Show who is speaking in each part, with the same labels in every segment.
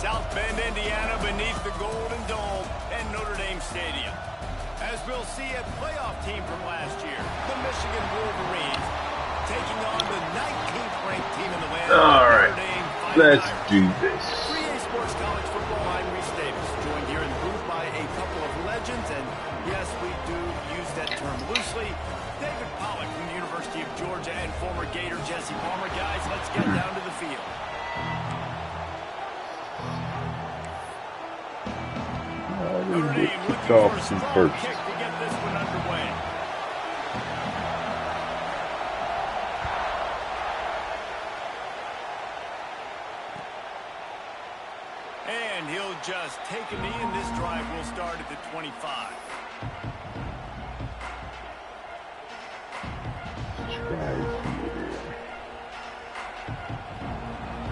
Speaker 1: South Bend, Indiana, beneath the Golden Dome and Notre Dame Stadium. As we'll see, a playoff team from last year, the Michigan Wolverines, taking on the 19th-ranked team in the land.
Speaker 2: All right, let's do this.
Speaker 1: 3A Sports College Football, I'm Reese Davis, joined here in the booth by a couple of legends, and yes, we do use that term loosely. David Pollack from the University of Georgia and former Gator Jesse Palmer. Guys, let's get down to the field. Notre Dame looking for a strong kick to get this one underway. And he'll just take a knee, and this drive will start at the 25.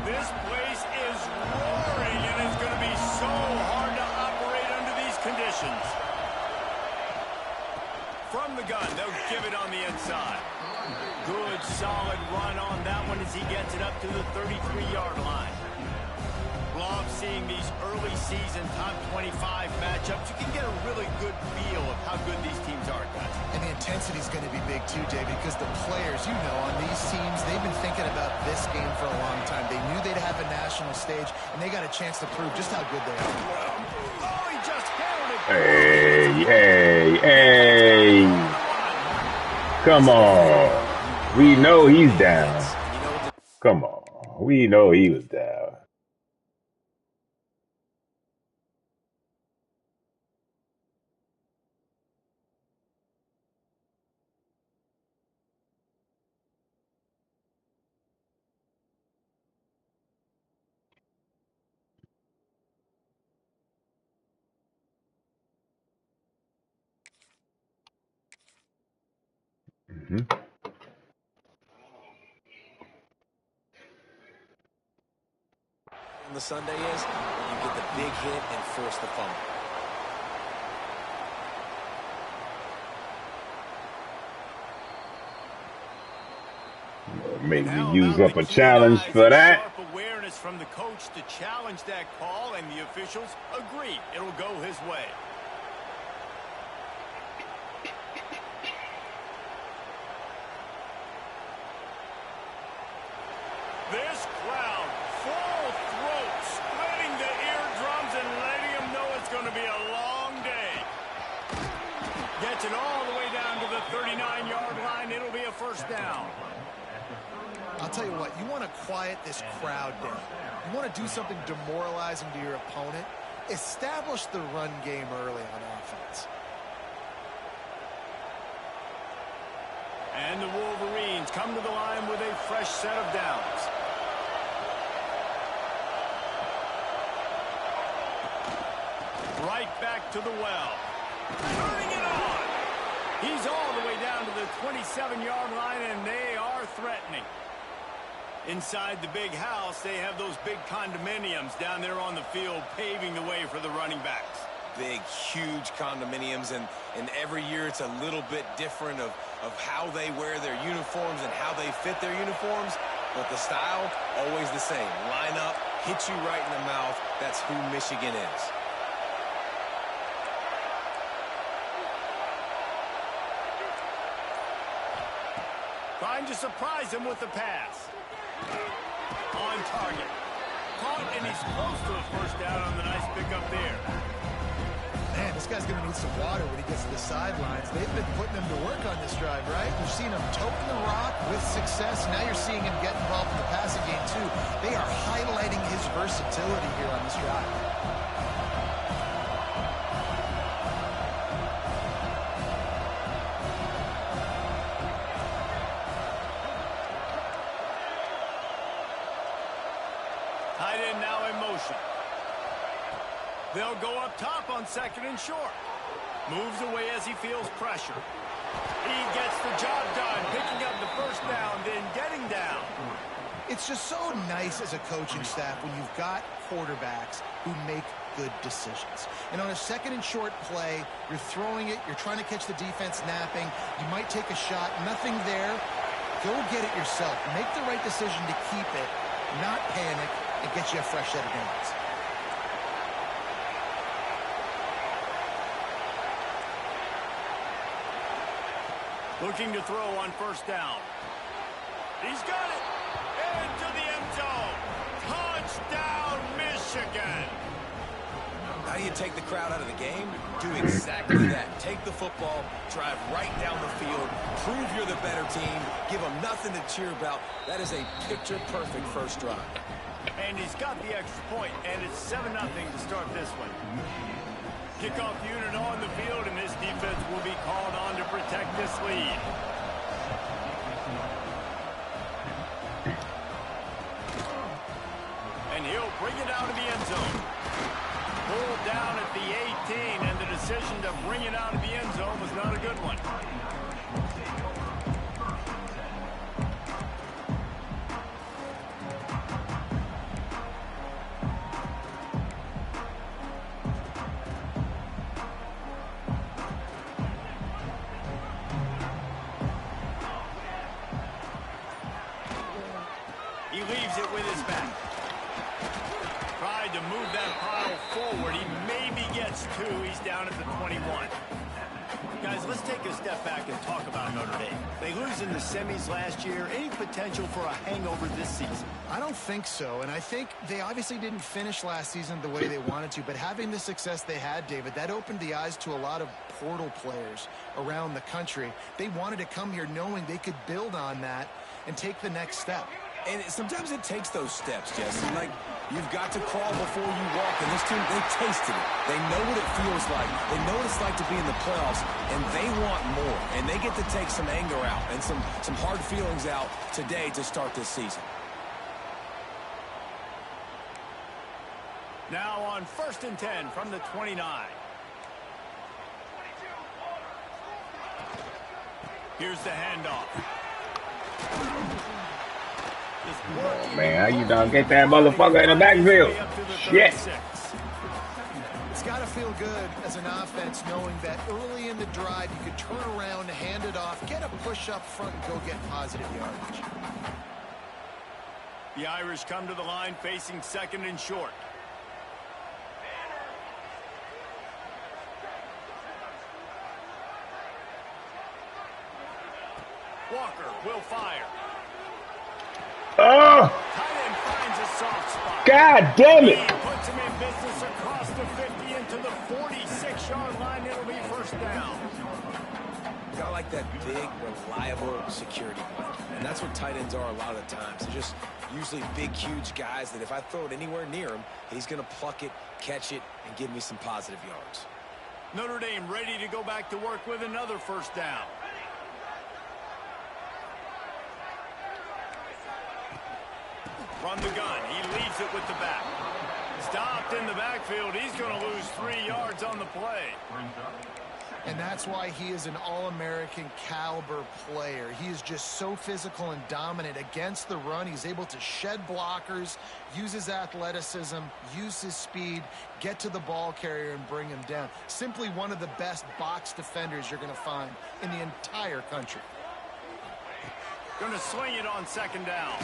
Speaker 1: This place is roaring, and it's going to be so hard to operate under these conditions. From the gun, they'll give it on the inside. Good, solid run on that one as he gets it up to the 33-yard line. Love seeing these early season top 25 matchups. You can get a really good feel of how good these teams are, guys.
Speaker 3: And the intensity is going to be big too, David, because the players, you know, on these teams, they've been thinking about this game for a long time. They knew they'd have a national stage, and they got a chance to prove just how good they are.
Speaker 1: Oh, he just handled it.
Speaker 2: Hey. Come on. We know he's down. Come on. We know he was down.
Speaker 4: The Sunday is you get the big hit and force the fumble.
Speaker 2: Maybe use up a challenge for that.
Speaker 1: Sharp awareness from the coach to challenge that call, and the officials agree it'll go his way. This crowd, full throat, splitting the eardrums and letting them know it's going to be a long day. Gets it all the way down to the 39-yard line. It'll be a first down.
Speaker 3: I'll tell you what, you want to quiet this crowd down. You want to do something demoralizing to your opponent. Establish the run game early on offense.
Speaker 1: And the Wolverines come to the line with a fresh set of downs. Right back to the well. Turning it on. He's all the way down to the 27-yard line, and they are threatening. Inside the big house, they have those big condominiums down there on the field paving the way for the running backs.
Speaker 4: Big, huge condominiums, and every year it's a little bit different of how they wear their uniforms and how they fit their uniforms, but the style, always the same. Line up, hit you right in the mouth. That's who Michigan is.
Speaker 1: Trying to surprise him with the pass. On target. Caught, and he's close to a first down on the nice pickup there.
Speaker 3: Man, this guy's going to need some water when he gets to the sidelines. They've been putting him to work on this drive, right? You've seen him toting the rock with success. Now you're seeing him get involved in the passing game, too. They are highlighting his versatility here on this drive.
Speaker 1: Tight end now in motion. They'll go up top on second and short. Moves away as he feels pressure. He gets the job done, picking up the first down, then getting down.
Speaker 3: It's just so nice as a coaching staff when you've got quarterbacks who make good decisions. And on a second and short play, you're throwing it, you're trying to catch the defense napping, you might take a shot, nothing there. Go get it yourself. Make the right decision to keep it, not panic, and get you a fresh set of downs.
Speaker 1: Looking to throw on first down. He's got it. Into the end zone. Touchdown, Michigan.
Speaker 4: How do you take the crowd out of the game? Do exactly that. Take the football, drive right down the field, prove you're the better team, give them nothing to cheer about. That is a picture-perfect first drive.
Speaker 1: And he's got the extra point, and it's 7-0 to start this one. Kickoff unit on the field, and this defense will be called on to protect this lead. And he'll bring it out of the end zone. Pulled down at the 18, and the decision to bring it out of the end zone was not a good one. He leaves it with his back. Tried to move that pile forward. He maybe gets 2. He's down at the 21. Guys, let's take a step back and talk about Notre Dame. They lose in the semis last year. Any potential for a hangover this season?
Speaker 3: I don't think so, and I think they obviously didn't finish last season the way they wanted to, but having the success they had, David, that opened the eyes to a lot of portal players around the country. They wanted to come here knowing they could build on that and take the next step.
Speaker 4: And sometimes it takes those steps, Jesse. Like, you've got to crawl before you walk. And this team, they've tasted it. They know what it feels like. They know what it's like to be in the playoffs. And they want more. And they get to take some anger out and some hard feelings out today to start this season.
Speaker 1: Now on 1st and 10 from the 29. Here's the handoff.
Speaker 2: Oh, man, how you done get that motherfucker in the backfield? Shit.
Speaker 3: It's got to feel good as an offense knowing that early in the drive you could turn around, hand it off, get a push up front, and go get positive yardage.
Speaker 1: The Irish come to the line facing 2nd and short. Walker will fire.
Speaker 2: Oh!
Speaker 1: Tight end finds a soft spot.
Speaker 2: God damn it!
Speaker 1: He puts him in business across the 50 into the 46-yard line. It'll be first down.
Speaker 4: Got like that big, reliable security blanket. And that's what tight ends are a lot of the times. They're just usually big, huge guys that if I throw it anywhere near him, he's going to pluck it, catch it, and give me some positive yards.
Speaker 1: Notre Dame ready to go back to work with another first down. From the gun, he leaves it with the back. Stopped in the backfield. He's going to lose 3 yards on the play.
Speaker 3: And that's why he is an All-American caliber player. He is just so physical and dominant against the run. He's able to shed blockers, use his athleticism, use his speed, get to the ball carrier and bring him down. Simply one of the best box defenders you're going to find in the entire country.
Speaker 1: Going to swing it on 2nd down.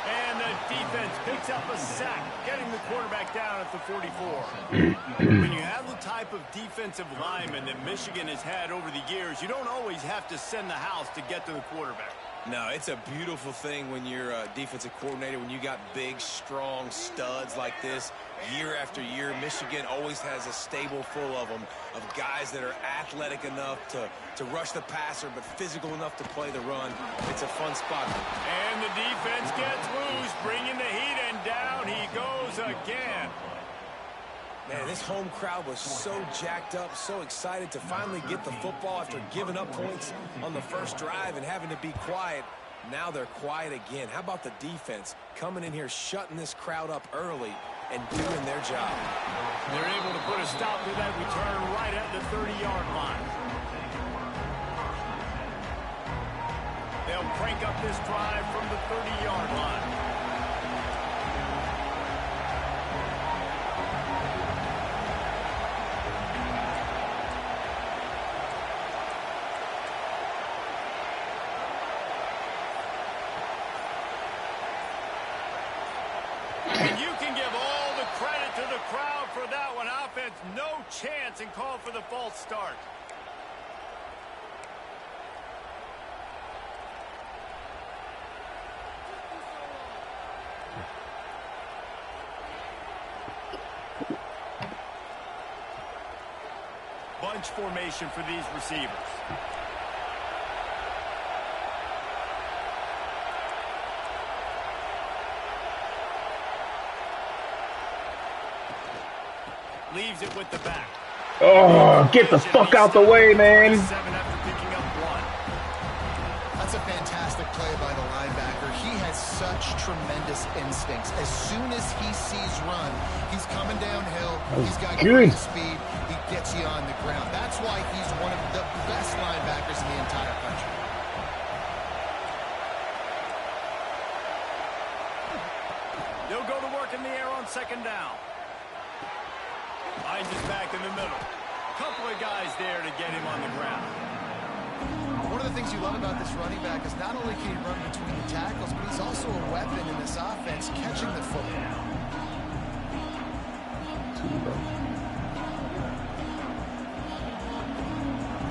Speaker 1: And the defense picks up a sack, getting the quarterback down at the 44. When you have the type of defensive lineman that Michigan has had over the years, you don't always have to send the house to get to the quarterback.
Speaker 4: No, it's a beautiful thing when you're a defensive coordinator, when you got big, strong studs like this. Year after year, Michigan always has a stable full of them, of guys that are athletic enough to rush the passer, but physical enough to play the run. It's a fun spot.
Speaker 1: And the defense gets loose, bringing the heat, and down he goes again.
Speaker 4: Man, this home crowd was so jacked up, so excited to finally get the football after giving up points on the first drive and having to be quiet. Now they're quiet again. How about the defense coming in here, shutting this crowd up early and doing their job?
Speaker 1: They're able to put a stop to that return right at the 30-yard line. They'll crank up this drive from the 30-yard line. And you can give all the credit to the crowd for that one. Offense, no chance, and call for the false start. bunch formation for these receivers. Leaves it with the back.
Speaker 2: Oh, get the fuck out the way, man.
Speaker 3: That's a fantastic play by the linebacker. He has such tremendous instincts. As soon as he sees run, he's coming downhill. He's got great speed. He gets you on the ground. That's why he's one of the best linebackers in the entire country.
Speaker 1: They'll go to work in the air on second down. Finds his back in the middle. Couple of guys there to get him on the ground.
Speaker 3: One of the things you love about this running back is not only can he run between the tackles, but he's also a weapon in this offense, catching the football.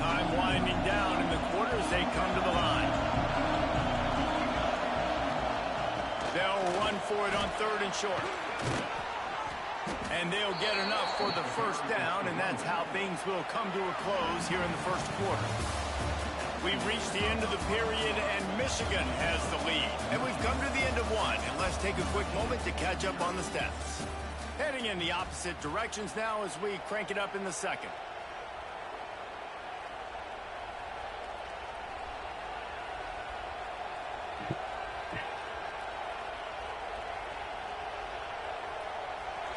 Speaker 1: Time winding down in the quarter as they come to the line. They'll run for it on 3rd and short. And they'll get enough for the first down, and that's how things will come to a close here in the first quarter. We've reached the end of the period, and Michigan has the lead. And we've come to the end of one, and let's take a quick moment to catch up on the stats. Heading in the opposite directions now as we crank it up in the second.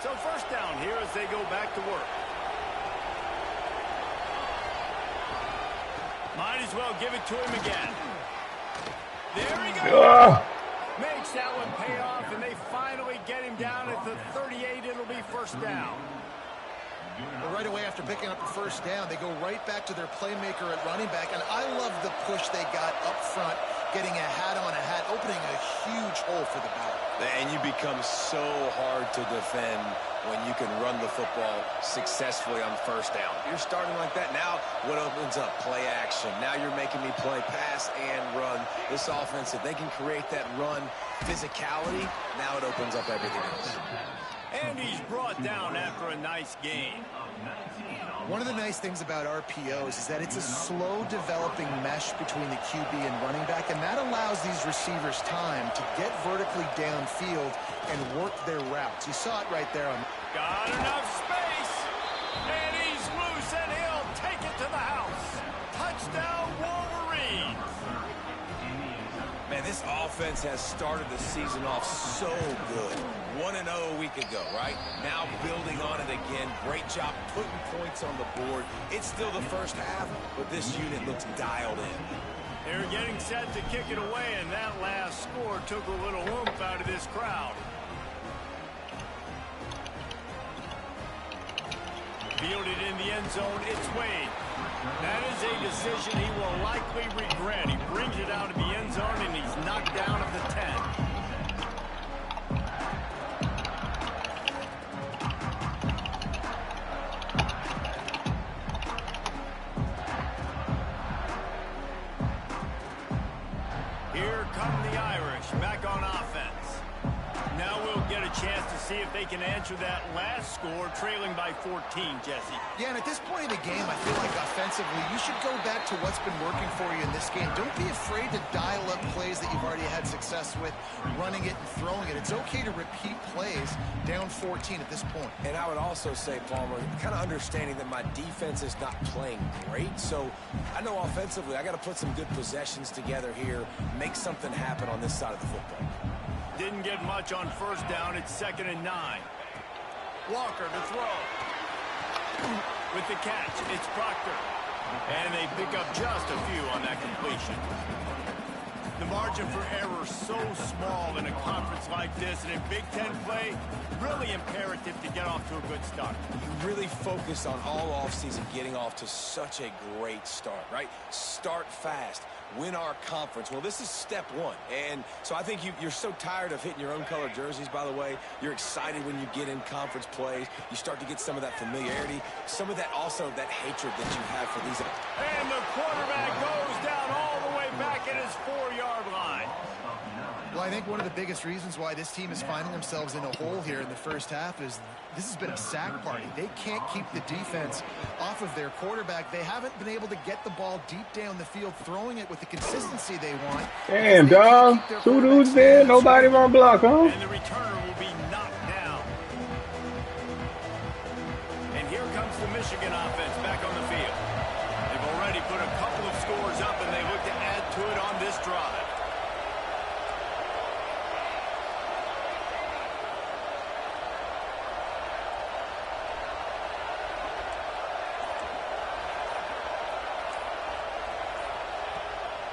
Speaker 1: So first down here as they go back to work. Might as well give it to him again. There he goes. Makes that one pay off, and they finally get him down at the 38. It'll be first down.
Speaker 3: But right away after picking up the first down, they go right back to their playmaker at running back. And I love the push they got up front, getting a hat on a hat, opening a huge hole for the back.
Speaker 4: And you become so hard to defend when you can run the football successfully on first down. You're starting like that. Now what opens up? Play action. Now you're making me play pass and run. This offense, if they can create that run physicality, now it opens up everything else.
Speaker 1: And he's brought down after a nice gain.
Speaker 3: One of the nice things about RPOs is that it's a slow developing mesh between the QB and running back, and that allows these receivers time to get vertically downfield and work their routes. You saw it right there.
Speaker 1: Got enough space, and he's loose, and he'll take it to the house. Touchdown, Wolverines.
Speaker 4: Man, this offense has started the season off so good. 1-0 a week ago, right? Now building on it again. Great job putting points on the board. It's still the first half, but this unit looks dialed in.
Speaker 1: They're getting set to kick it away, and that last score took a little oomph out of this crowd. Fielded in the end zone, it's Wade. That is a decision he will likely regret. He brings it out of the end zone, and he's knocked down at the 10. Here come the Irish back on offense. Now we'll get a chance to see if they can answer that last score, trailing by 14, Jesse.
Speaker 3: Yeah, and at this point in the game, I feel like offensively, you should go back to what's been working for you in this game. Don't be afraid to dial up plays that you've already had success with, running it and throwing it. It's okay to repeat plays down 14 at this point.
Speaker 4: And I would also say, Palmer, kind of understanding that my defense is not playing great. So I know offensively, I got to put some good possessions together here, make something happen on this side of the football.
Speaker 1: Didn't get much on first down. It's 2nd and 9. Walker to throw. With the catch, it's Proctor. And they pick up just a few on that completion. The margin for error so small in a conference like this, and in Big Ten play, really imperative to get off to a good start.
Speaker 4: You really focus on all offseason getting off to such a great start, right? Start fast. Win our conference. Well, this is step one. And so I think you're so tired of hitting your own color jerseys, by the way. You're excited when you get in conference plays. You start to get some of that familiarity, some of that also that hatred that you have for these.
Speaker 1: And the quarterback goes down all the way back at his 4-yard line.
Speaker 3: Well, I think one of the biggest reasons why this team is finding themselves in a hole here in the first half is this has been a sack party. They can't keep the defense off of their quarterback. They haven't been able to get the ball deep down the field, throwing it with the consistency they want.
Speaker 2: Damn, dog. 2 dudes there. Nobody won't block, huh?
Speaker 1: And the returner will be knocked down. And here comes the Michigan offense back on the field. They've already put a couple of scores up, and they look to add to it on this drive.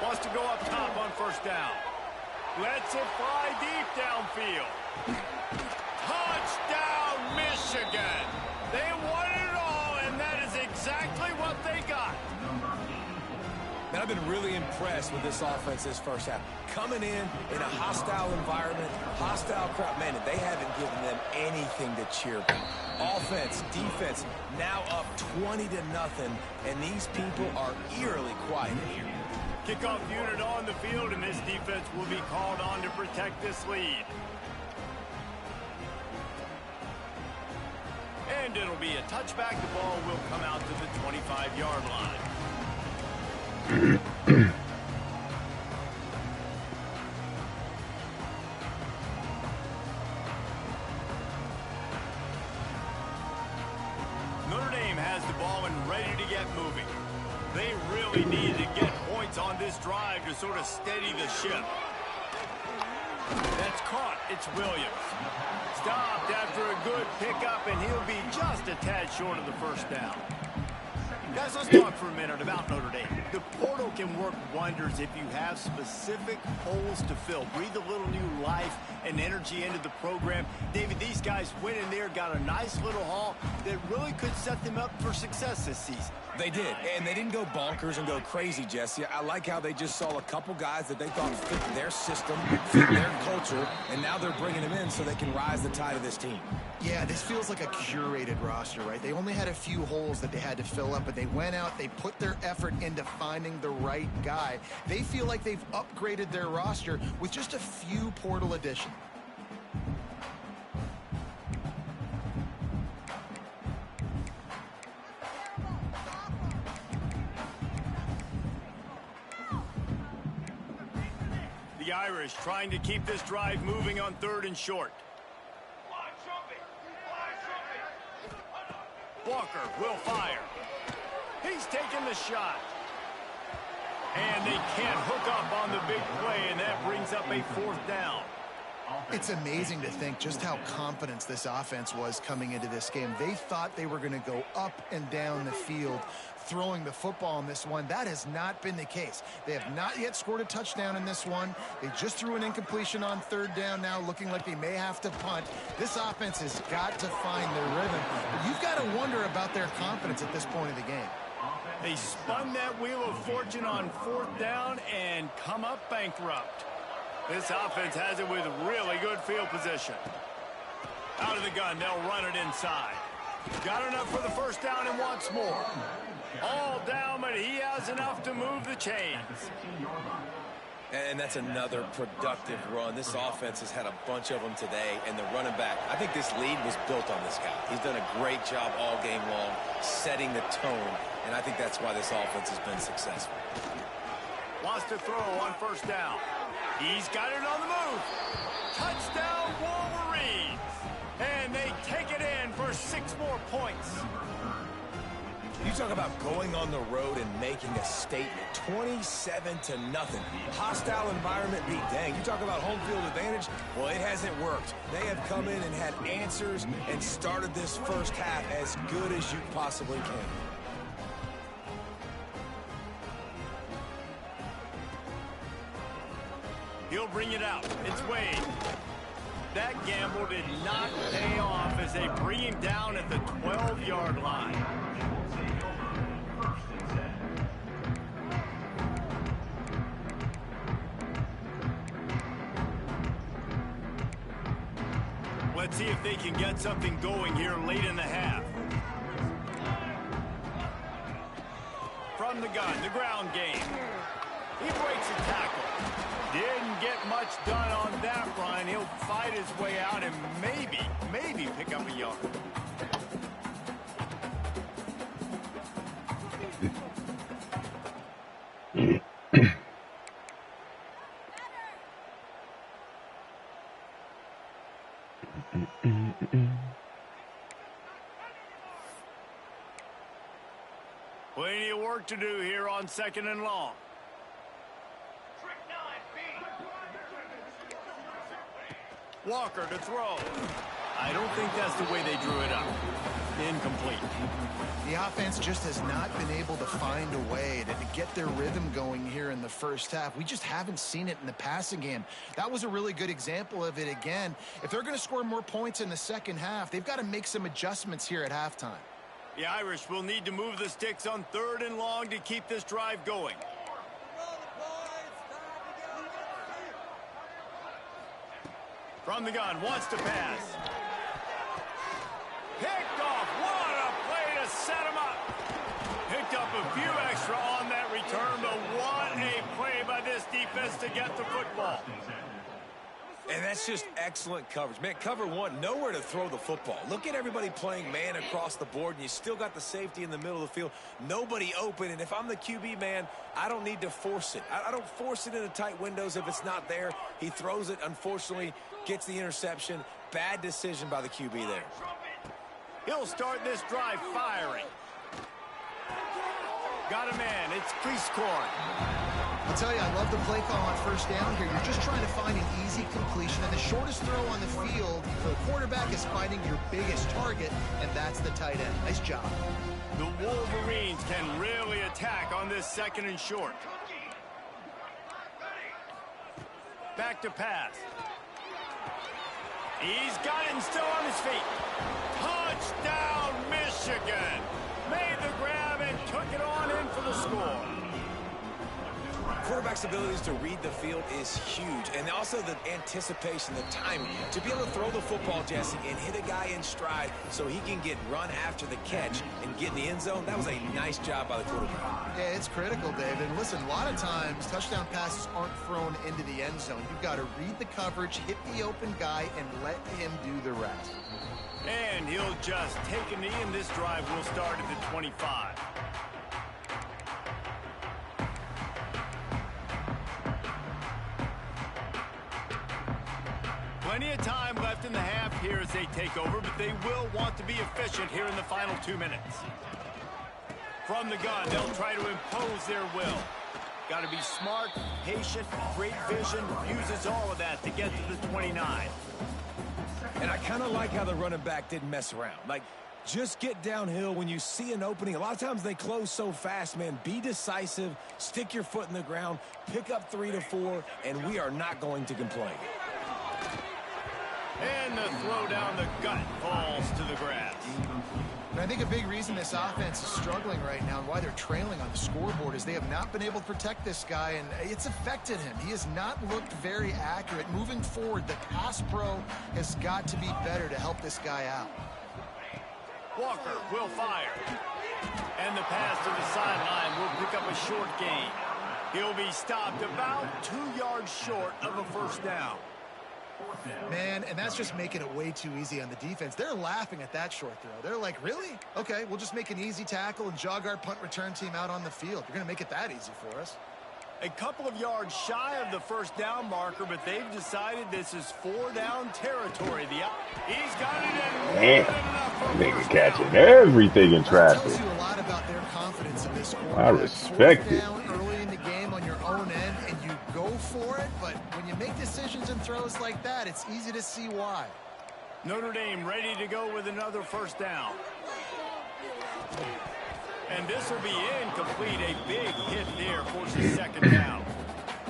Speaker 1: Wants to go up top on first down. Lets it fly deep downfield. Touchdown, Michigan. They won it all, and that is exactly what they got.
Speaker 4: And I've been really impressed with this offense this first half. Coming in a hostile environment, hostile crowd. Man, they haven't given them anything to cheer about. Offense, defense, now up 20-0, and these people are eerily quiet here.
Speaker 1: Kickoff unit on the field, and this defense will be called on to protect this lead. And it'll be a touchback. The ball will come out to the 25-yard line. Notre Dame has the ball and ready to get moving. They really need to get points on this drive to sort of steady the ship. That's caught. It's Williams. Stopped after a good pickup, and he'll be just a tad short of the first down. Guys, let's talk for a minute about Notre Dame. The portal can work wonders if you have specific holes to fill. Breathe a little new life and energy into the program. David, these guys went in there, got a nice little haul that really could set them up for success this season.
Speaker 4: They did, and they didn't go bonkers and go crazy, Jesse. I like how they just saw a couple guys that they thought fit their system, fit their culture, and now they're bringing them in so they can rise the tide of this team.
Speaker 3: Yeah, this feels like a curated roster, right? They only had a few holes that they had to fill up, but they went out, they put their effort into finding the right guy. They feel like they've upgraded their roster with just a few portal additions.
Speaker 1: The Irish trying to keep this drive moving on 3rd and short. Walker will fire. He's taking the shot. And they can't hook up on the big play, and that brings up a 4th down.
Speaker 3: It's amazing to think just how confident this offense was coming into this game. They thought they were going to go up and down the field throwing the football in this one. That has not been the case. They have not yet scored a touchdown in this one. They just threw an incompletion on 3rd down now, looking like they may have to punt. This offense has got to find their rhythm. But you've got to wonder about their confidence at this point of the game.
Speaker 1: They spun that wheel of fortune on 4th down and come up bankrupt. This offense has it with really good field position. Out of the gun, they'll run it inside. Got enough for the 1st down and wants more. All down, but he has enough to move the chains.
Speaker 4: And that's another productive run. This offense has had a bunch of them today, and the running back, I think this lead was built on this guy. He's done a great job all game long, setting the tone, and I think that's why this offense has been successful.
Speaker 1: Wants to throw on 1st down. He's got it on the move. Touchdown, Wolverines. And they take it in for 6 more points.
Speaker 4: You talk about going on the road and making a statement. 27-0. Hostile environment be dang. You talk about home field advantage. Well, it hasn't worked. They have come in and had answers and started this first half as good as you possibly can.
Speaker 1: He'll bring it out. It's Wade. That gamble did not pay off as they bring him down at the 12-yard line. Let's see if they can get something going here late in the half. From the gun, the ground game. He breaks a tackle. Didn't get much done on that run. He'll fight his way out and maybe pick up a yard. Plenty of work to do here on 2nd and long. Walker to throw. I don't think that's the way they drew it up. Incomplete.
Speaker 3: The offense just has not been able to find a way to get their rhythm going here in the first half. We just haven't seen it in the passing game. That was a really good example of it again. If they're going to score more points in the second half, they've got to make some adjustments here at halftime.
Speaker 1: The Irish will need to move the sticks on 3rd and long to keep this drive going. From the gun, wants to pass. Picked off. What a play to set him up. Picked up a few extra on that return, but what a play by this defense to get the football.
Speaker 4: And that's just excellent coverage. Man, cover one, nowhere to throw the football. Look at everybody playing man across the board, and you still got the safety in the middle of the field. Nobody open, and if I'm the QB, man, I don't need to force it. I don't force it into tight windows if it's not there. He throws it, unfortunately, gets the interception. Bad decision by the QB there.
Speaker 1: He'll start this drive firing. Got a man. It's Cleescorn.
Speaker 3: I'll tell you, I love the play call on 1st down here. You're just trying to find an easy completion, and the shortest throw on the field for the quarterback is finding your biggest target, and that's the tight end. Nice job.
Speaker 1: The Wolverines can really attack on this 2nd and short. Back to pass. He's got it and still on his feet. Touchdown, Michigan. Made the grab and took it on in for the score.
Speaker 4: Quarterback's abilities to read the field is huge, and also the anticipation, the timing. To be able to throw the football, Jesse, and hit a guy in stride so he can get run after the catch and get in the end zone, that was a nice job by the quarterback.
Speaker 3: Yeah, it's critical, David. Listen, a lot of times touchdown passes aren't thrown into the end zone. You've got to read the coverage, hit the open guy, and let him do the rest.
Speaker 1: And he'll just take a knee, and this drive will start at the 25. Plenty of time left in the half here as they take over, but they will want to be efficient here in the final 2 minutes. From the gun, they'll try to impose their will. Got to be smart, patient, great vision, uses all of that to get to the 29.
Speaker 4: And I kind of like how the running back didn't mess around. Like, just get downhill when you see an opening. A lot of times they close so fast, man. Be decisive, stick your foot in the ground, pick up 3 to 4, and we are not going to complain.
Speaker 1: And the throw down the gut falls to the grass.
Speaker 3: And I think a big reason this offense is struggling right now and why they're trailing on the scoreboard is they have not been able to protect this guy, and it's affected him. He has not looked very accurate. Moving forward, the pass pro has got to be better to help this guy out.
Speaker 1: Walker will fire. And the pass to the sideline will pick up a short gain. He'll be stopped about 2 yards short of a 1st down.
Speaker 3: Man, and that's just making it way too easy on the defense. They're laughing at that short throw. They're like, really? Okay, we'll just make an easy tackle and jog our punt return team out on the field. You're going to make it that easy for us.
Speaker 1: A couple of yards shy of the 1st down marker, but they've decided this is 4 down territory. He's got it in.
Speaker 2: Nigga catching everything in traffic.
Speaker 3: That tells you a lot about their confidence in this quarterback.
Speaker 2: I respect it.
Speaker 3: Down early in the game on your own end, and you go for it, but when you make decisions and throws like that, it's easy to see why.
Speaker 1: Notre Dame ready to go with another 1st down. And this will be incomplete. A big hit there forces 2nd down.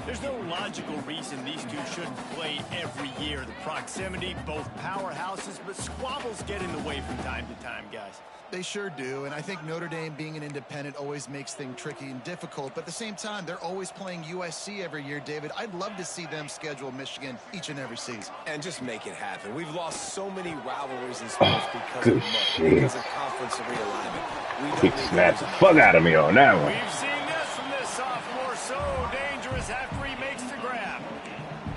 Speaker 1: There's no logical reason these two shouldn't play every year. The proximity, both powerhouses, but squabbles get in the way from time to time, guys.
Speaker 3: They sure do, and I think Notre Dame being an independent always makes things tricky and difficult, but at the same time, they're always playing USC every year, David. I'd love to see them schedule Michigan each and every season.
Speaker 4: And just make it happen. We've lost so many rivalries in sports because of money, because of conference realignment.
Speaker 2: He snapped the fuck out of me on that one.
Speaker 1: We've seen this from this sophomore, so dangerous after he makes the grab.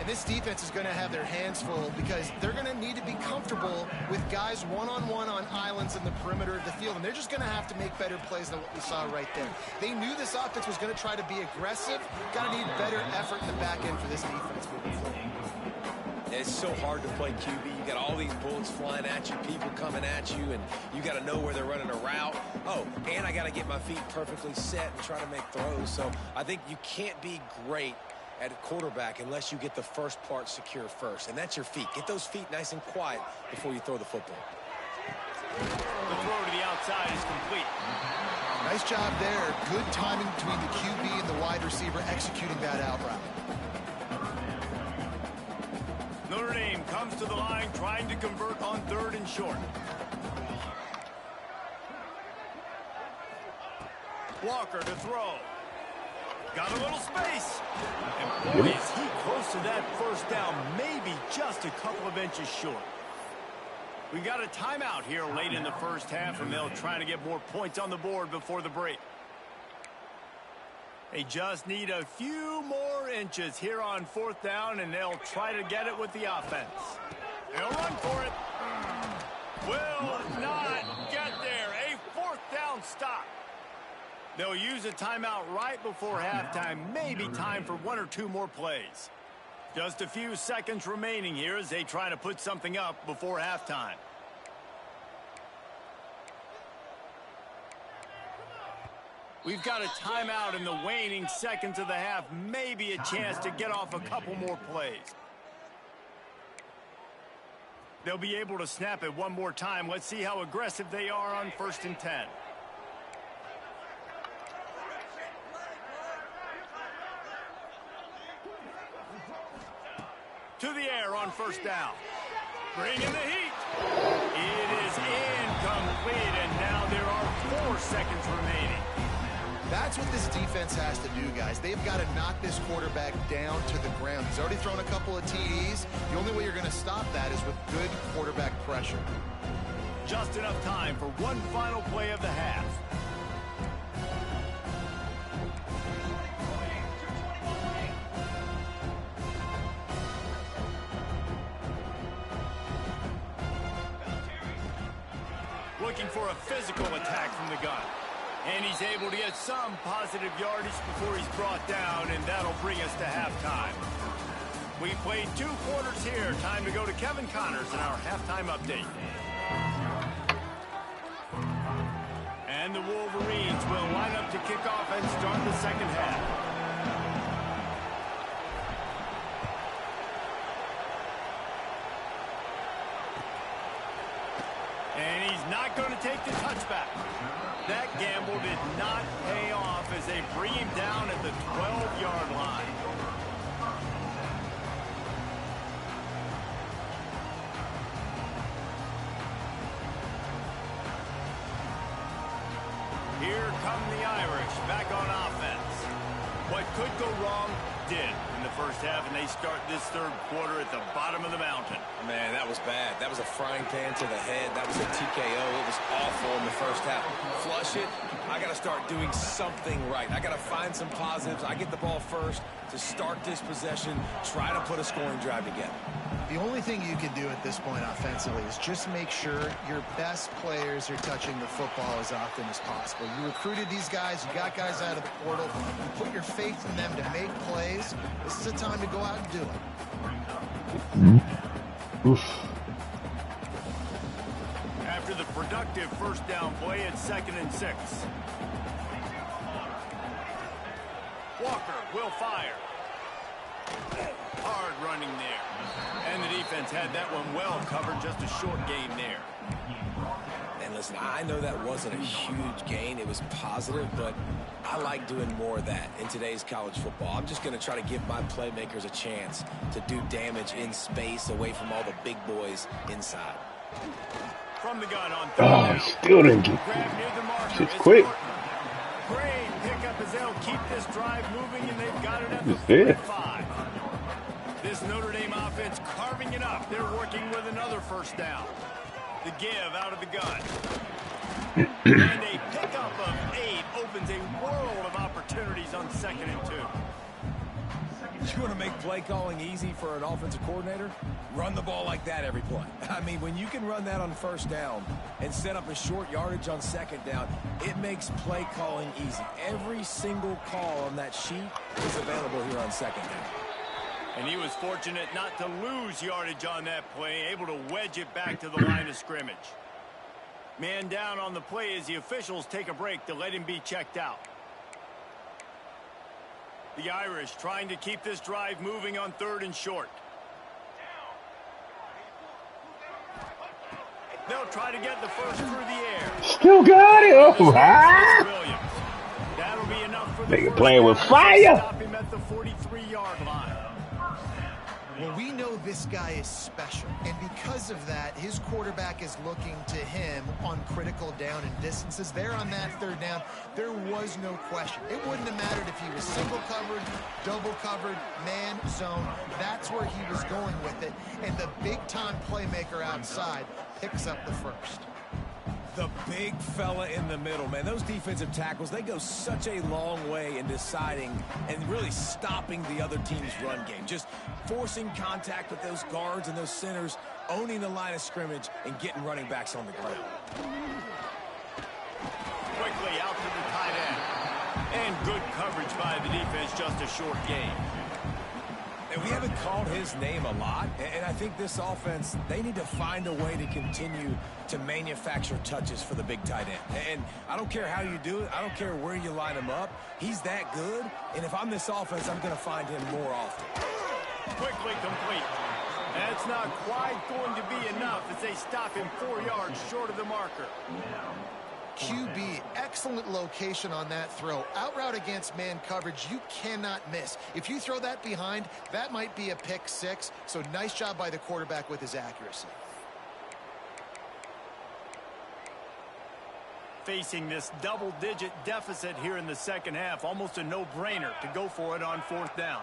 Speaker 3: this defense is going to have their hands full because they're going to need to be comfortable with guys one-on-one on islands in the perimeter of the field, and they're just going to have to make better plays than what we saw right there. They knew this offense was going to try to be aggressive. Got to need better effort in the back end for this defense moving forward.
Speaker 4: It's so hard to play QB. You got all these bullets flying at you, people coming at you, and you got to know where they're running a route. Oh, and I got to get my feet perfectly set and try to make throws. So I think you can't be great at quarterback unless you get the first part secure first, and that's your feet. Get those feet nice and quiet before you throw the football.
Speaker 1: The throw to the outside is complete.
Speaker 3: Nice job there. Good timing between the QB and the wide receiver executing that out route.
Speaker 1: Notre Dame comes to the line trying to convert on 3rd and short. Walker to throw. Got a little space. And boy, is he close to that first down, maybe just a couple of inches short. We got a timeout here late in the first half, and they'll try to get more points on the board before the break. They just need a few more inches here on 4th down, and they'll try to get it with the offense. They'll run for it. Will not get there. A 4th down stop. They'll use a timeout right before halftime. Maybe time for 1 or 2 more plays. Just a few seconds remaining here as they try to put something up before halftime. We've got a timeout in the waning seconds of the half. Maybe a chance to get off a couple more plays. They'll be able to snap it one more time. Let's see how aggressive they are on 1st and 10. To the air on 1st down. Bring in the heat. It is incomplete, and now there are 4 seconds remaining.
Speaker 3: That's what this defense has to do, guys. They've got to knock this quarterback down to the ground. He's already thrown a couple of TDs. The only way you're going to stop that is with good quarterback pressure.
Speaker 1: Just enough time for one final play of the half. Looking for a physical attack from the gun. And he's able to get some positive yardage before he's brought down, and that'll bring us to halftime. We played 2 quarters here. Time to go to Kevin Connors in our halftime update. And the Wolverines will line up to kick off and start the second half. And he's not going to take the touchback. That gamble did not pay off as they bring him down at the 12-yard line. Here come the Irish back on offense. What could go wrong did in the first half, and they start this 3rd quarter at the bottom of the mountain.
Speaker 4: Man, that was bad. That was a frying pan to the head. That was a TKO. It was awful in the first half. Flush it. I got to start doing something right. I got to find some positives. I get the ball first to start this possession, try to put a scoring drive together.
Speaker 3: The only thing you can do at this point offensively is just make sure your best players are touching the football as often as possible. You recruited these guys. You got guys out of the portal. You put your faith in them to make plays. This is a time to go out and do it.
Speaker 2: Oof.
Speaker 1: After the productive first down play, it's 2nd and 6. Walker will fire. Hard running there. And the defense had that one well covered, just a short gain there.
Speaker 4: And listen, I know that wasn't a huge gain. It was positive, but I like doing more of that in today's college football. I'm just going to try to give my playmakers a chance to do damage in space away from all the big boys inside.
Speaker 1: From the gun on 3rd
Speaker 2: Oh,
Speaker 1: down.
Speaker 2: still didn't get
Speaker 1: Grab near the marker.
Speaker 2: It's
Speaker 1: It's
Speaker 2: quick.
Speaker 1: Norton. Great pickup as they'll keep this drive moving, and they've got it at the
Speaker 2: It's there.
Speaker 1: 45. This Notre Dame offense carving it up. They're working with another first down. The give out of the gun. And a pickup of 8 opens a world of opportunities on 2nd and 2.
Speaker 4: You want to make make play calling easy for an offensive coordinator? Run the ball like that every play. I mean, when you can run that on first down and set up a short yardage on second down, it makes play calling easy. Every single call on that sheet is available here on second down.
Speaker 1: And he was fortunate not to lose yardage on that play, able to wedge it back to the line of scrimmage. Man down on the play as the officials take a break to let him be checked out. The Irish trying to keep this drive moving on 3rd and short. They'll try to get the first through the air.
Speaker 2: Still got it. Oh,
Speaker 1: Williams. That'll be enough for the
Speaker 2: nigga playing with fire.
Speaker 1: Stop him at the 43-yard line.
Speaker 3: Well, we know this guy is special, and because of that, his quarterback is looking to him on critical down and distances. There on that 3rd down, there was no question. It wouldn't have mattered if he was single covered, double covered, man, zone. That's where he was going with it, and the big-time playmaker outside picks up the first.
Speaker 4: The big fella in the middle, man. Those defensive tackles, they go such a long way in deciding and really stopping the other team's run game. Just forcing contact with those guards and those centers, owning the line of scrimmage, and getting running backs on the ground.
Speaker 1: Quickly out to the tight end. And good coverage by the defense, just a short gain.
Speaker 4: And we haven't called his name a lot, and I think this offense, they need to find a way to continue to manufacture touches for the big tight end. And I don't care how you do it. I don't care where you line him up. He's that good, and if I'm this offense, I'm going to find him more often.
Speaker 1: Quickly complete. That's not quite going to be enough as they stop him 4 yards short of the marker.
Speaker 3: QB, excellent location on that throw. Out route against man coverage, you cannot miss. If you throw that behind, that might be a pick 6. So nice job by the quarterback with his accuracy.
Speaker 1: Facing this double-digit deficit here in the second half, almost a no-brainer to go for it on 4th down.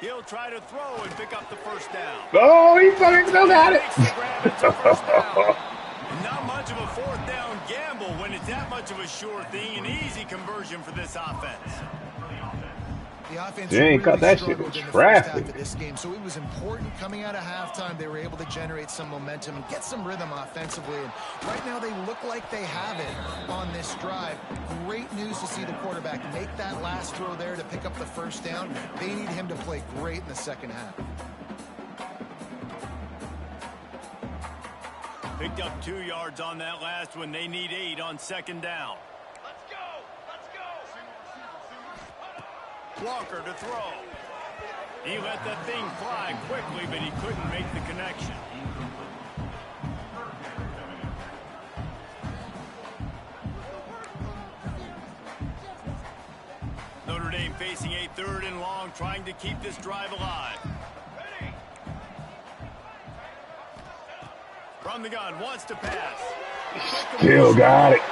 Speaker 1: He'll try to throw and pick up the first down.
Speaker 2: Oh, he fucking still got it.
Speaker 1: Not much of a 4th down gamble when it's that much of a sure thing. An easy conversion for this offense.
Speaker 3: The offense
Speaker 2: really cut that shit
Speaker 3: struggled
Speaker 2: in
Speaker 3: in the first half
Speaker 2: traffic.
Speaker 3: of this game, so it was important coming out of halftime. They were able to generate some momentum and get some rhythm offensively. And right now they look like they have it on this drive. Great news to see the quarterback make that last throw there to pick up the first down. They need him to play great in the second half.
Speaker 1: Picked up 2 yards on that last one. They need 8 on 2nd down.
Speaker 5: Let's go! Let's go!
Speaker 1: Walker to throw. He let that thing fly quickly, but he couldn't make the connection. Notre Dame facing a 3rd and long, trying to keep this drive alive. From the gun, wants to pass.
Speaker 2: Still got it.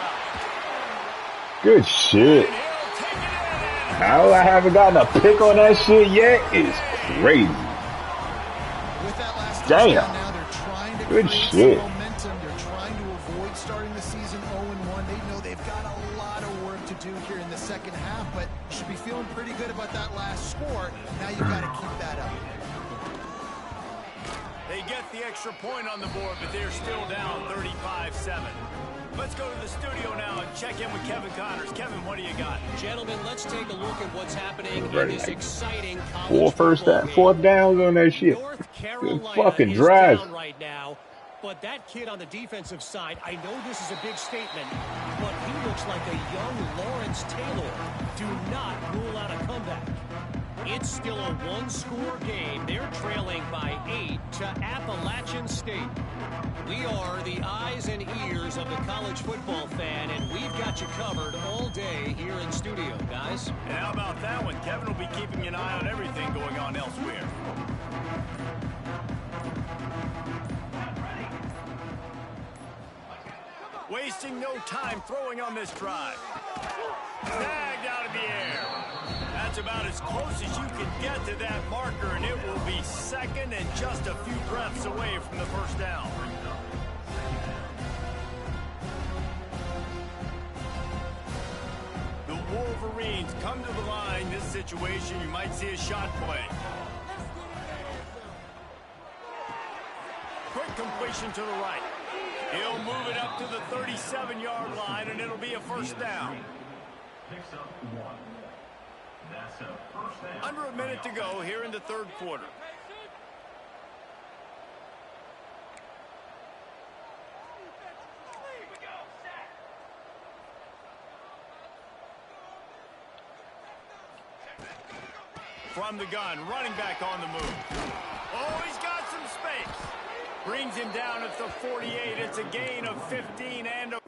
Speaker 2: Good shit. How I haven't gotten a pick on that shit yet is crazy.
Speaker 3: With that last
Speaker 2: Damn.
Speaker 3: now, they're trying to
Speaker 2: Good
Speaker 3: create
Speaker 2: shit.
Speaker 3: some momentum. They're trying to avoid starting the season 0-1. They know they've got a lot of work to do here in the second half, but should be feeling pretty good about that last score. Now you've got to keep that up.
Speaker 1: They get the extra point on the board, but they're still down 35-7. Let's go to the studio now and check in with Kevin Connors. Kevin, what do you got?
Speaker 6: Gentlemen, let's take a look at what's happening in
Speaker 2: Ready,
Speaker 6: this
Speaker 2: like
Speaker 6: exciting college
Speaker 2: 4 first
Speaker 6: football
Speaker 2: down,
Speaker 6: game.
Speaker 2: 4th downs on that shit.
Speaker 6: North
Speaker 2: Good
Speaker 6: Carolina
Speaker 2: fucking
Speaker 6: is
Speaker 2: drive.
Speaker 6: down right now, but that kid on the defensive side, I know this is a big statement, but he looks like a young Lawrence Taylor. Do not rule out a comeback. It's still a one-score game. They're trailing by 8 to Appalachian State. We are the eyes and ears of the college football fan, and we've got you covered all day here in studio, guys.
Speaker 1: And how about that one? Kevin will be keeping an eye on everything going on elsewhere. Wasting no time throwing on this drive. Snagged out of the air. That's about as close as you can get to that marker, and it will be second and just a few breaths away from the first down. The Wolverines come to the line. This situation, you might see a shot play. Quick completion to the right. He'll move it up to the 37-yard line, and it'll be a first down. Under a minute to go here in the third quarter. From the gun, running back on the move. Oh, he's got some space. Brings him down at the 48. It's a gain of 15 and a...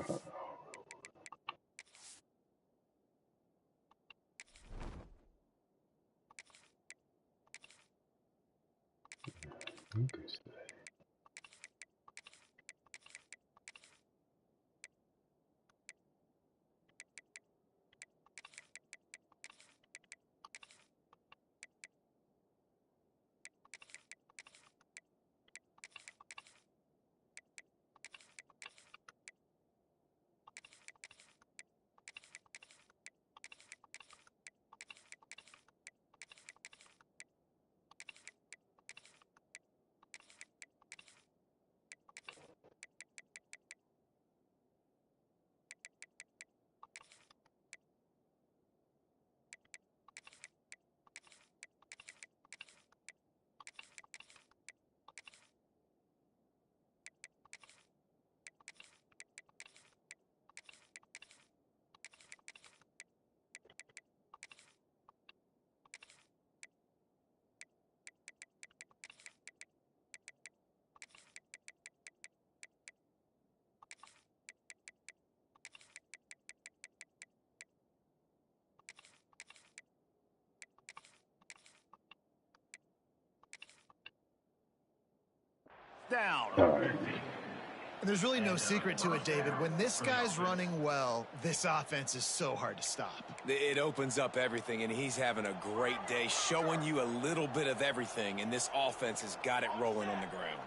Speaker 1: Down.
Speaker 3: And there's really no secret to it, David. When this guy's running well, this offense is so hard to stop.
Speaker 4: It opens up everything, and he's having a great day, showing you a little bit of everything, and this offense has got it rolling on the ground.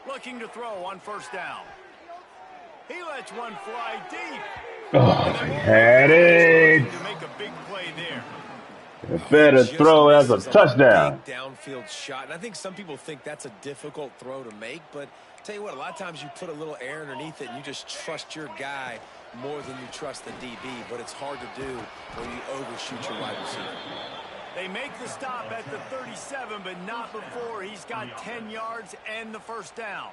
Speaker 1: Looking to throw on first down. He lets one fly deep.
Speaker 2: Oh, he had it.
Speaker 1: To make a big play there.
Speaker 2: Better throw as a touchdown.
Speaker 4: Big downfield shot, and I think some people think that's a difficult throw to make, but tell you what, a lot of times you put a little air underneath it and you just trust your guy more than you trust the DB, but it's hard to do when you overshoot your wide receiver.
Speaker 1: They make the stop at the 37, but not before he's got 10 yards and the first down.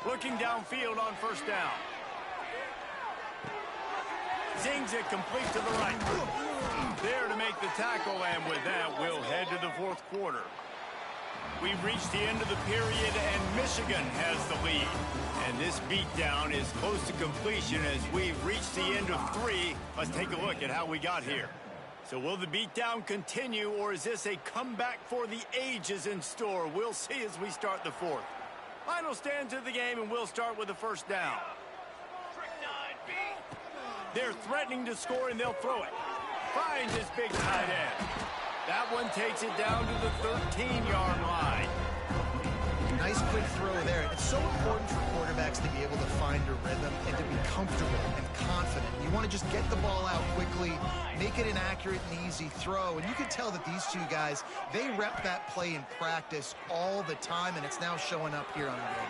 Speaker 1: Looking downfield on first down. Zings it complete to the right. There to make the tackle, and with that, we'll head to the fourth quarter. We've reached the end of the period, and Michigan has the lead. And this beatdown is close to completion as we've reached the end of 3. Let's take a look at how we got here. So will the beatdown continue, or is this a comeback for the ages in store? We'll see as we start the fourth. Final stands of the game, and we'll start with the first down. They're threatening to score, and they'll throw it. Finds his big tight end. That one takes it down to the 13-yard line.
Speaker 3: Nice quick throw there. It's so important for quarterbacks to be able to find a rhythm and to be comfortable and confident. You want to just get the ball out quickly, make it an accurate and easy throw. And you can tell that these two guys, they rep that play in practice all the time, and it's now showing up here on the game.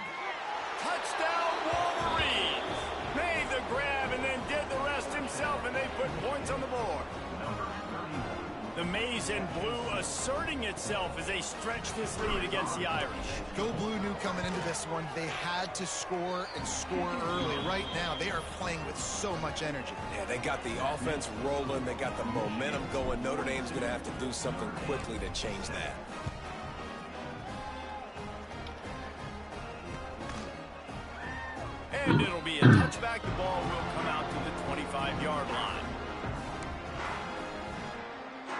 Speaker 1: Touchdown, Wolverines! Made the grab and then did the rest himself, and they put points on the board. The maize and blue asserting itself as they stretch this lead against the Irish.
Speaker 3: Go Blue knew coming into this one, they had to score and score early. Right now, they are playing with so much energy.
Speaker 4: Yeah, they got the offense rolling. They got the momentum going. Notre Dame's going to have to do something quickly to change that.
Speaker 1: And it'll be a touchback. The ball will come out to the 25-yard line.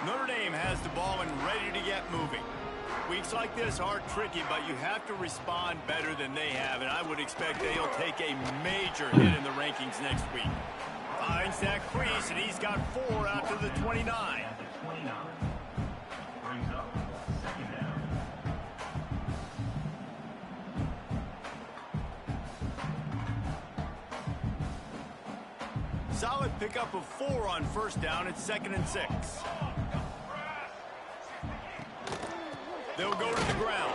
Speaker 1: Notre Dame has the ball and ready to get moving. Weeks like this are tricky, but you have to respond better than they have, and I would expect they'll take a major hit in the rankings next week. Finds that crease, and he's got 4 out to the 29. Solid pickup of 4 on first down. It's 2nd and 6. They'll go to the ground.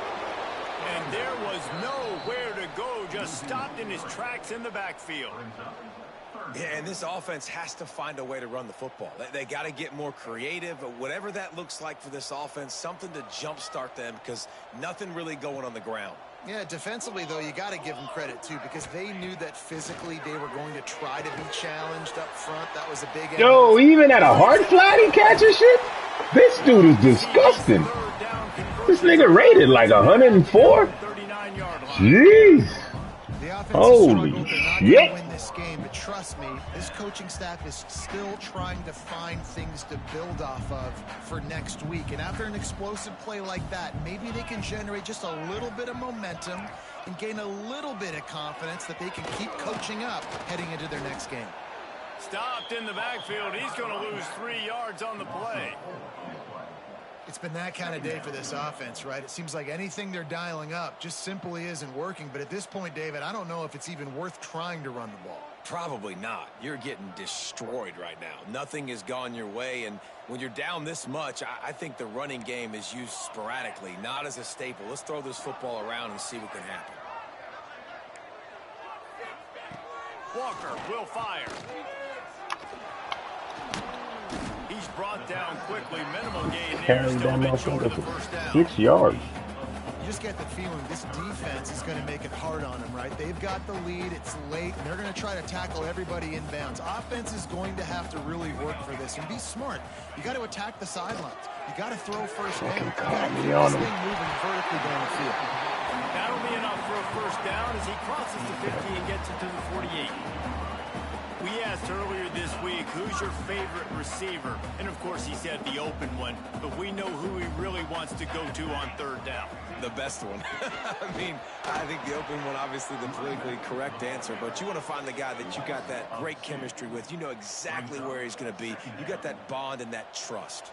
Speaker 1: And there was nowhere to go, just stopped in his tracks in the backfield.
Speaker 4: Yeah, and this offense has to find a way to run the football. They got to get more creative, but whatever that looks like for this offense, something to jumpstart them because nothing really going on the ground.
Speaker 3: Yeah, defensively, though, you got to give them credit, too, because they knew that physically they were going to try to be challenged up front. That was a big...
Speaker 2: Yo, even at a hard flat he catches shit? This dude is disgusting. This nigga rated like 104? Jeez. Holy shit.
Speaker 3: Win this game, but trust me, this coaching staff is still trying to find things to build off of for next week. And after an explosive play like that, maybe they can generate just a little bit of momentum and gain a little bit of confidence that they can keep coaching up heading into their next game.
Speaker 1: Stopped in the backfield. He's going to lose 3 yards on the play.
Speaker 3: It's been that kind of day for this offense, right? It seems like anything they're dialing up just simply isn't working. But at this point, David, I don't know if it's even worth trying to run the ball.
Speaker 4: Probably not. You're getting destroyed right now. Nothing has gone your way, and when you're down this much, I think the running game is used sporadically, not as a staple. Let's throw this football around and see what can happen.
Speaker 1: Walker will fire. He's brought down quickly. Minimal gain.
Speaker 2: Carry that motherfucker for 6 yards.
Speaker 3: You just get the feeling this defense is going to make it hard on them, right? They've got the lead. It's late, and they're going to try to tackle everybody inbounds. Offense is going to have to really work for this and be smart. You got to attack the sidelines. You got to throw first down. You got to keep this thing moving vertically down the field.
Speaker 1: That'll be enough for a first down as he crosses the 50 and gets it to the 48. We asked earlier this week, who's your favorite receiver? And, of course, he said the open one. But we know who he really wants to go to on third down.
Speaker 4: The best one. I mean, I think the open one, obviously the politically correct answer. But you want to find the guy that you got that great chemistry with. You know exactly where he's going to be. You got that bond and that trust.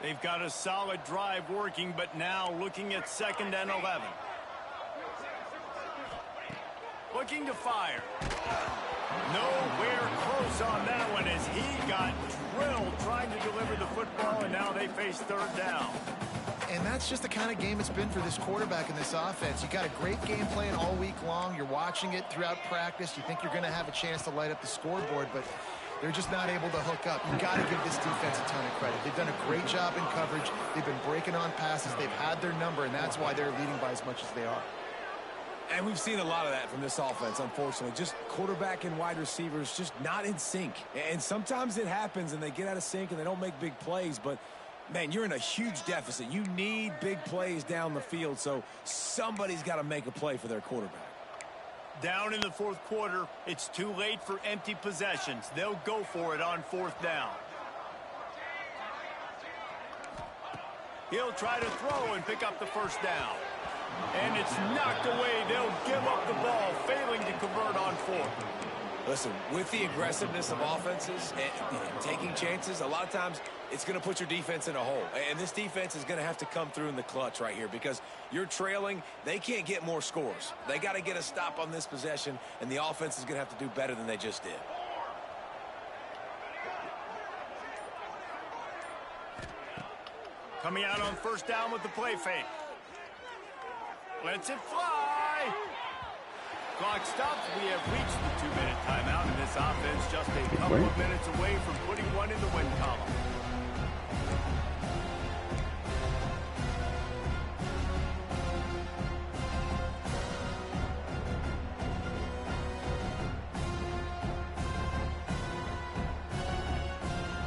Speaker 1: They've got a solid drive working, but now looking at 2nd and 11. Looking to fire. Nowhere close on that one as he got drilled trying to deliver the football, and now they face third down.
Speaker 3: And that's just the kind of game it's been for this quarterback and this offense. You got a great game plan all week long. You're watching it throughout practice. You think you're going to have a chance to light up the scoreboard, but they're just not able to hook up. You got to give this defense a ton of credit. They've done a great job in coverage. They've been breaking on passes. They've had their number, and that's why they're leading by as much as they are.
Speaker 4: And we've seen a lot of that from this offense, unfortunately. Just quarterback and wide receivers just not in sync. And sometimes it happens and they get out of sync and they don't make big plays. But, man, you're in a huge deficit. You need big plays down the field, so somebody's got to make a play for their quarterback.
Speaker 1: Down in the fourth quarter, it's too late for empty possessions. They'll go for it on fourth down. He'll try to throw and pick up the first down. And it's knocked away. They'll give up the ball, failing to convert on fourth.
Speaker 4: Listen, with the aggressiveness of offenses and taking chances, a lot of times it's going to put your defense in a hole. And this defense is going to have to come through in the clutch right here because you're trailing. They can't get more scores. They got to get a stop on this possession, and the offense is going to have to do better than they just did.
Speaker 1: Coming out on first down with the play fake. Lets it fly. Clock stops. We have reached the 2-minute timeout, and this offense just a couple of minutes away from putting one in the win column.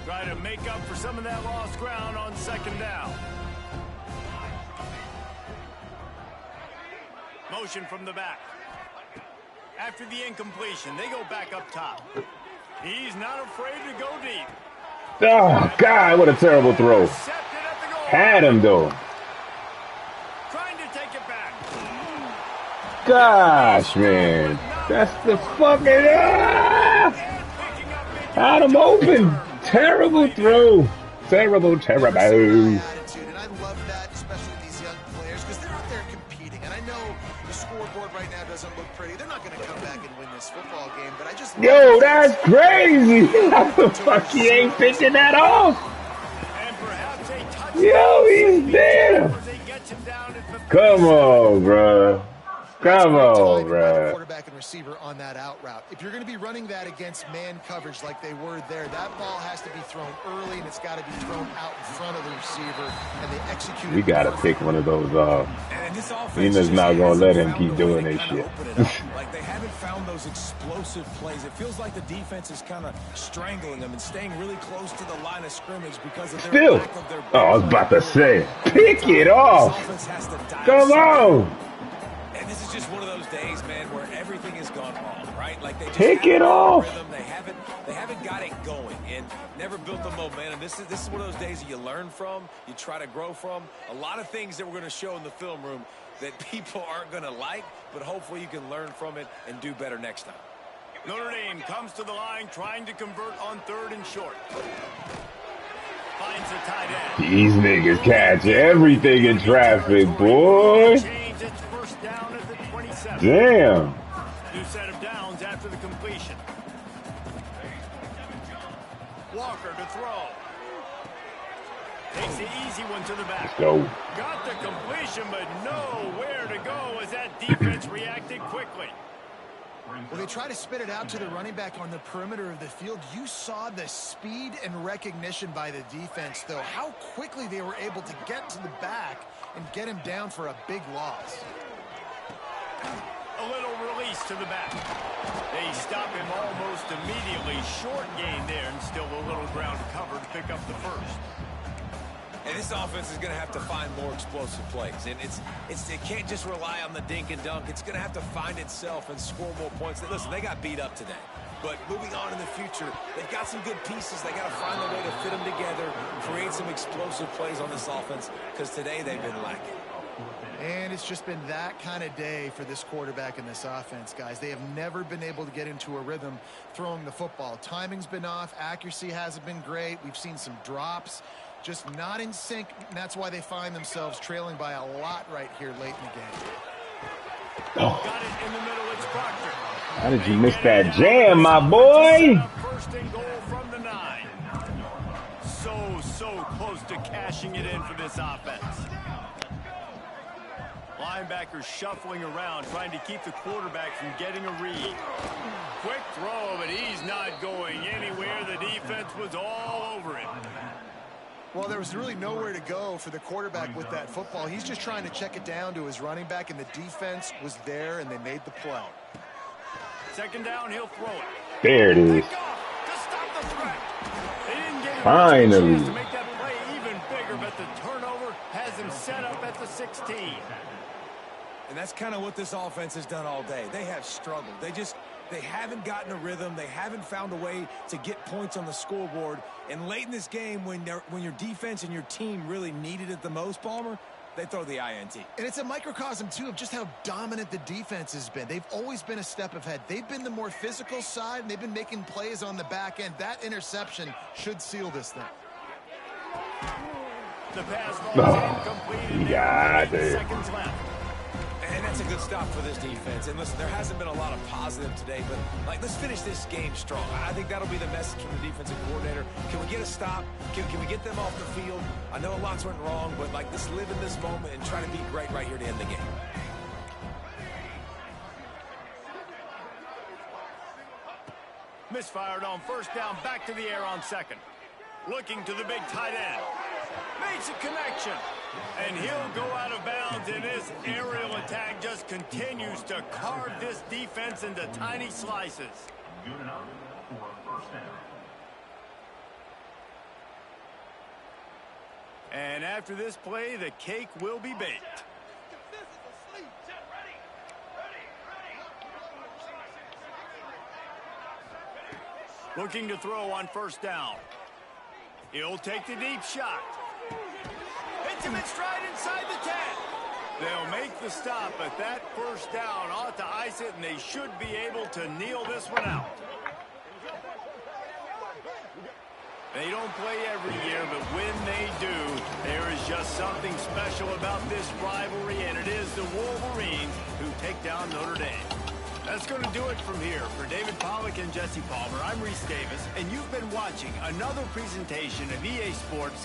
Speaker 1: Try to make up for some of that lost ground on second down. Motion from the back. After the incompletion, they go back up top. He's not afraid to go deep.
Speaker 2: Oh, God, what a terrible throw. Had him, though.
Speaker 1: Trying to take it back.
Speaker 2: Gosh, man. That's the fucking... Had him open. Terrible throw. Terrible.
Speaker 3: Attitude, and I love that, especially with these young players, because they're out there competing. And I know the scoreboard right now doesn't look pretty. They're not going to come back and win this football game, but I just
Speaker 2: Yo, that's crazy. How the fuck he ain't picking that off?
Speaker 1: And perhaps a touchdown.
Speaker 2: Yo, he's there.
Speaker 1: They get you down at the
Speaker 2: Come on, bro. Come
Speaker 3: Great
Speaker 2: on,
Speaker 3: timing by the
Speaker 2: bro.
Speaker 3: quarterback and receiver on that out route. If you're going to be running that against man coverage like they were there, that ball has to be thrown early, and it's got to be thrown out in front of the receiver, and they execute it.
Speaker 2: We got to pick one of those off.
Speaker 4: And this offense
Speaker 2: Nina's
Speaker 4: just
Speaker 2: not going to let him
Speaker 4: hasn't
Speaker 2: keep
Speaker 4: found a way
Speaker 2: doing
Speaker 4: to
Speaker 2: this
Speaker 4: kinda
Speaker 2: shit.
Speaker 4: open it up. Like, they haven't found those explosive plays. It feels like the defense is kind of strangling them and staying really close to the line of scrimmage because of their
Speaker 2: Still.
Speaker 4: lack of their
Speaker 2: Oh, I was about to say, pick it
Speaker 4: This
Speaker 2: off.
Speaker 4: offense has to dial
Speaker 2: Come
Speaker 4: something.
Speaker 2: on.
Speaker 4: And this is just one of those days, man, where everything has gone wrong, right? Like they just
Speaker 2: Pick
Speaker 4: haven't
Speaker 2: it
Speaker 4: got a
Speaker 2: off.
Speaker 4: rhythm. They haven't got it going and never built the momentum. This is one of those days that you learn from, you try to grow from. A lot of things that we're going to show in the film room that people aren't going to like, but hopefully you can learn from it and do better next time.
Speaker 1: Notre Dame comes to the line trying to convert on 3rd and short. Finds a tight end.
Speaker 2: These niggas catch everything in traffic, boy.
Speaker 1: Change, it's 1st down at the 27.
Speaker 2: Damn.
Speaker 1: New set of downs after the completion. Walker to throw. Takes the easy one to the back.
Speaker 2: Go.
Speaker 1: Got the completion, but nowhere to go as that defense reacted quickly.
Speaker 3: Well, they try to spit it out to the running back on the perimeter of the field. You saw the speed and recognition by the defense, though. How quickly they were able to get to the back and get him down for a big loss.
Speaker 1: A little release to the back. They stop him almost immediately. Short gain there and still a little ground cover to pick up the first.
Speaker 4: And this offense is going to have to find more explosive plays. And it can't just rely on the dink and dunk. It's going to have to find itself and score more points. Listen, they got beat up today. But moving on in the future, they've got some good pieces. They got to find a way to fit them together, create some explosive plays on this offense, because today they've been lacking.
Speaker 3: And it's just been that kind of day for this quarterback and this offense, guys. They have never been able to get into a rhythm throwing the football. Timing's been off. Accuracy hasn't been great. We've seen some drops. Just not in sync, and that's why they find themselves trailing by a lot right here late in the game.
Speaker 2: Oh.
Speaker 1: Got it in the middle, it's Proctor.
Speaker 2: How did you miss that jam, my boy?
Speaker 1: 1st and goal from the 9. So close to cashing it in for this offense. Linebackers shuffling around, trying to keep the quarterback from getting a read. Quick throw, but he's not going anywhere. The defense was all over him.
Speaker 3: Well, there was really nowhere to go for the quarterback with that football. He's just trying to check it down to his running back, and the defense was there, and they made the play.
Speaker 1: 2nd down, he'll throw it.
Speaker 2: There it is.
Speaker 1: Pick off to stop the threat. They didn't get him
Speaker 2: Finally.
Speaker 1: a chance to make that play even bigger, but the turnover has him set up at the 16.
Speaker 4: And that's kind of what this offense has done all day. They have struggled. They haven't gotten a rhythm. They haven't found a way to get points on the scoreboard. And late in this game, when your defense and your team really needed it the most, Palmer, they throw the INT.
Speaker 3: And it's a microcosm, too, of just how dominant the defense has been. They've always been a step ahead. They've been the more physical side, and they've been making plays on the back end. That interception should seal this thing.
Speaker 1: The pass ball is incomplete.
Speaker 2: God damn.
Speaker 1: Seconds left.
Speaker 4: And that's a good stop for this defense. And listen, there hasn't been a lot of positive today, but let's finish this game strong. I think that'll be the message from the defensive coordinator. Can we get a stop? Can we get them off the field? I know lots went wrong, but let's live in this moment and try to be great right here to end the game.
Speaker 1: Misfired on 1st down, back to the air on 2nd. Looking to the big tight end. Makes a connection. And he'll go out of bounds, and this aerial attack just continues to carve this defense into tiny slices. And after this play, the cake will be baked. Looking to throw on 1st down. He'll take the deep shot. Hits him in stride inside the 10. They'll make the stop, but that 1st down ought to ice it, and they should be able to kneel this one out. They don't play every year, but when they do, there is just something special about this rivalry, and it is the Wolverines who take down Notre Dame. That's going to do it from here. For David Pollack and Jesse Palmer, I'm Reese Davis, and you've been watching another presentation of EA Sports